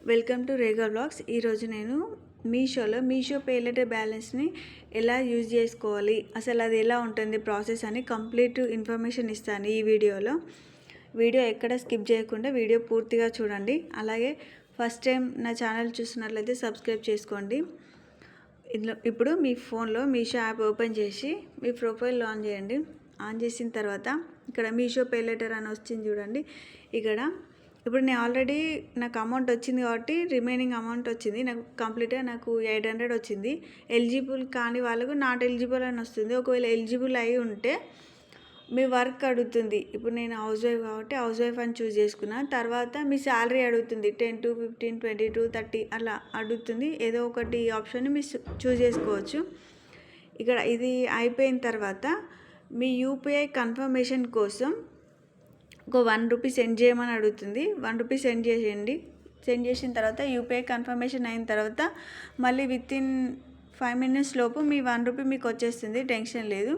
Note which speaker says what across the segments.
Speaker 1: Welcome to Rega blogs. ఈరోజు నేను Meesho pay letter బ్యాలెన్స్ని ఎలా యూజ్ చేసుకోవాలి, అసలు అది ఎలా ఉంటుంది ప్రాసెస్ అని కంప్లీట్ ఇన్ఫర్మేషన్ ఇస్తాను ఈ వీడియోలో. వీడియో ఎక్కడ స్కిప్ చేయకుండా వీడియో పూర్తిగా చూడండి. అలాగే ఫస్ట్ టైం నా ఛానల్ చూస్తున్నట్లయితే సబ్స్క్రైబ్ చేసుకోండి. ఇప్పుడు మీ ఫోన్లో మీషో యాప్ ఓపెన్ చేసి మీ ప్రొఫైల్ ఆన్ చేయండి. ఆన్ చేసిన తర్వాత ఇక్కడ మీషో పే లెటర్ అని వచ్చింది చూడండి. ఇప్పుడు నేను ఆల్రెడీ నాకు అమౌంట్ వచ్చింది కాబట్టి రిమైనింగ్ అమౌంట్ వచ్చింది. నాకు కంప్లీట్గా 800 వచ్చింది. ఎలిజిబుల్ కాని వాళ్ళకు నాట్ ఎలిజిబుల్ అని వస్తుంది. ఒకవేళ ఎలిజిబుల్ అయి ఉంటే మీ వర్క్ అడుగుతుంది. ఇప్పుడు నేను హౌస్ వైఫ్ కాబట్టి హౌస్ వైఫ్ అని చూస్ చేసుకున్నా. తర్వాత మీ శాలరీ అడుగుతుంది. 10 to 15, 20 to 30 అలా అడుగుతుంది. ఏదో ఒకటి ఆప్షన్ని మీరు చూస్ చేసుకోవచ్చు. ఇది అయిపోయిన తర్వాత మీ యూపీఐ కన్ఫర్మేషన్ కోసం ఒక 1 రూపీ సెండ్ చేయమని అడుగుతుంది. 1 రూపీ సెండ్ చేసేయండి. సెండ్ చేసిన తర్వాత యూపీఐ కన్ఫర్మేషన్ అయిన తర్వాత మళ్ళీ వితిన్ 5 minutes లోపు మీ 1 రూపీ మీకు వచ్చేస్తుంది. టెన్షన్ లేదు.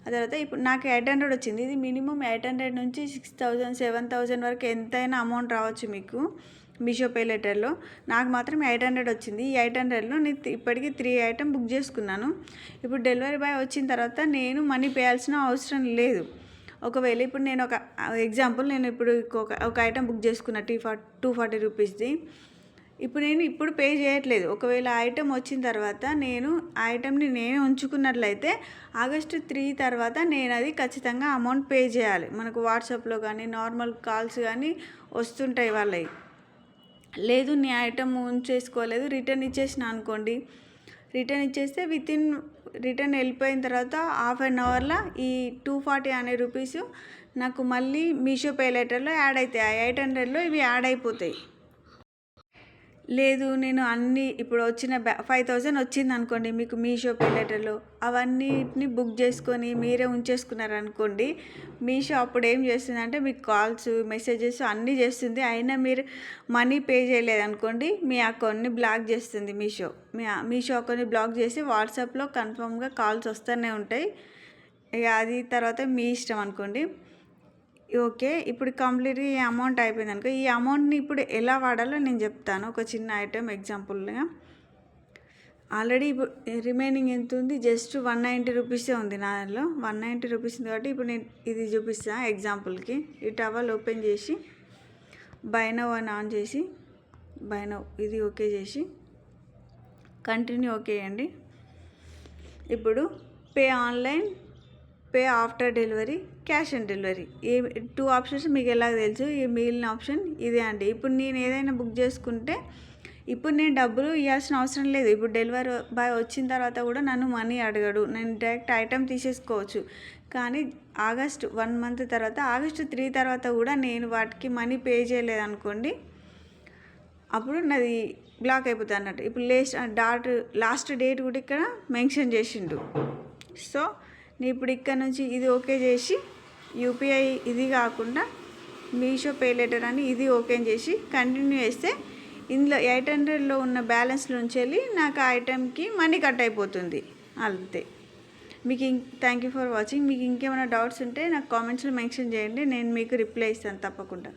Speaker 1: ఆ తర్వాత ఇప్పుడు నాకు 800 వచ్చింది. ఇది మినిమం 800 నుంచి 6000, 7000 వరకు ఎంతైనా అమౌంట్ రావచ్చు మీకు మీషో పే లెటర్లో. నాకు మాత్రం 800 వచ్చింది. ఈ 800లో నేను ఇప్పటికీ 3 ఐటమ్ బుక్ చేసుకున్నాను. ఇప్పుడు డెలివరీ బాయ్ వచ్చిన తర్వాత నేను మనీ పేయాల్సిన అవసరం లేదు. ఒకవేళ ఇప్పుడు నేను ఒక ఎగ్జాంపుల్ ఇప్పుడు ఒక ఐటమ్ బుక్ చేసుకున్న 240 రూపీస్ది. ఇప్పుడు పే చేయట్లేదు. ఒకవేళ ఐటమ్ వచ్చిన తర్వాత నేను ఆ ఐటమ్ని ఉంచుకున్నట్లయితే August 3 తర్వాత నేను అది ఖచ్చితంగా అమౌంట్ పే చేయాలి. మనకు వాట్సాప్లో కానీ నార్మల్ కాల్స్ కానీ వస్తుంటాయి వాళ్ళవి. లేదు నీ ఐటమ్ ఉంచేసుకోలేదు, రిటర్న్ ఇచ్చేసిన అనుకోండి. రిటర్న్ ఇచ్చేస్తే రిటర్న్ వెళ్ళిపోయిన తర్వాత హాఫ్ అన్ అవర్లో ఈ 240 అనే రూపీస్ నాకు మళ్ళీ మీషో పే లెటర్లో యాడ్ అవుతాయి. ఆ 800లో ఇవి యాడ్ అయిపోతాయి. లేదు నేను ఇప్పుడు వచ్చిన 5000 వచ్చింది అనుకోండి మీకు మీషో పే లెటర్లో, అవన్నిటిని బుక్ చేసుకొని మీరే ఉంచేసుకున్నారనుకోండి. మీషో అప్పుడు ఏం చేస్తుందంటే మీకు కాల్స్, మెసేజెస్ అన్నీ చేస్తుంది. అయినా మీరు మనీ పే చేయలేదనుకోండి మీ అకౌంట్ని బ్లాక్ చేస్తుంది మీషో అకౌంట్ని బ్లాక్ చేసి వాట్సాప్లో కన్ఫర్మ్గా కాల్స్ వస్తూనే ఉంటాయి. అది తర్వాత మీ ఇష్టం అనుకోండి. ఓకే, ఇప్పుడు కంప్లీట్గా ఈ అమౌంట్ అయిపోయింది అనుకో. ఈ అమౌంట్ని ఇప్పుడు ఎలా వాడాలో నేను చెప్తాను. ఒక చిన్న ఐటెం ఎగ్జాంపుల్గా ఆల్రెడీ ఇప్పుడు రిమైనింగ్ ఎంత ఉంది, జస్ట్ 190 రూపీసే ఉంది నా దానిలో. 190 రూపీస్ ఉంది కాబట్టి ఇప్పుడు నేను ఇది చూపిస్తాను ఎగ్జాంపుల్కి. ఈ టవల్ ఓపెన్ చేసి బై నౌ అని ఆన్ చేసి బై నౌ ఇది ఓకే చేసి కంటిన్యూ ఓకే చేయండి. ఇప్పుడు pay online, pay after delivery, cash on delivery, ఈ 2 ఆప్షన్స్ మీకు ఎలా తెలుసు. ఈ మిగిలిన ఆప్షన్ ఇదే అండి. ఇప్పుడు నేను ఏదైనా బుక్ చేసుకుంటే ఇప్పుడు నేను డబ్బులు ఇవ్వాల్సిన అవసరం లేదు. ఇప్పుడు డెలివరీ బాయ్ వచ్చిన తర్వాత కూడా నన్ను మనీ అడగడు. నేను డైరెక్ట్ ఐటెం తీసేసుకోవచ్చు. కానీ August 1 month తర్వాత August 3 తర్వాత కూడా నేను వాటికి మనీ పే చేయలేదనుకోండి, అప్పుడు నాది బ్లాక్ అయిపోతుంది అన్నట్టు. ఇప్పుడు లాస్ట్ డేట్ కూడా ఇక్కడ మెన్షన్ చేసిండు. సో నేను ఇప్పుడు ఇక్కడ నుంచి ఇది ఓకే చేసి యూపీఐ ఇది కాకుండా మీషో పే లెటర్ అని ఇది ఓపెన్ చేసి కంటిన్యూ చేస్తే ఇందులో 800లో ఉన్న బ్యాలెన్స్ నుంచి వెళ్ళి నాకు ఆ ఐటెంకి మనీ కట్ అయిపోతుంది. అంతే. Thank you for watching. మీకు ఇంకేమైనా డౌట్స్ ఉంటే నాకు కామెంట్స్లో మెన్షన్ చేయండి. నేను మీకు రిప్లై ఇస్తాను తప్పకుండా.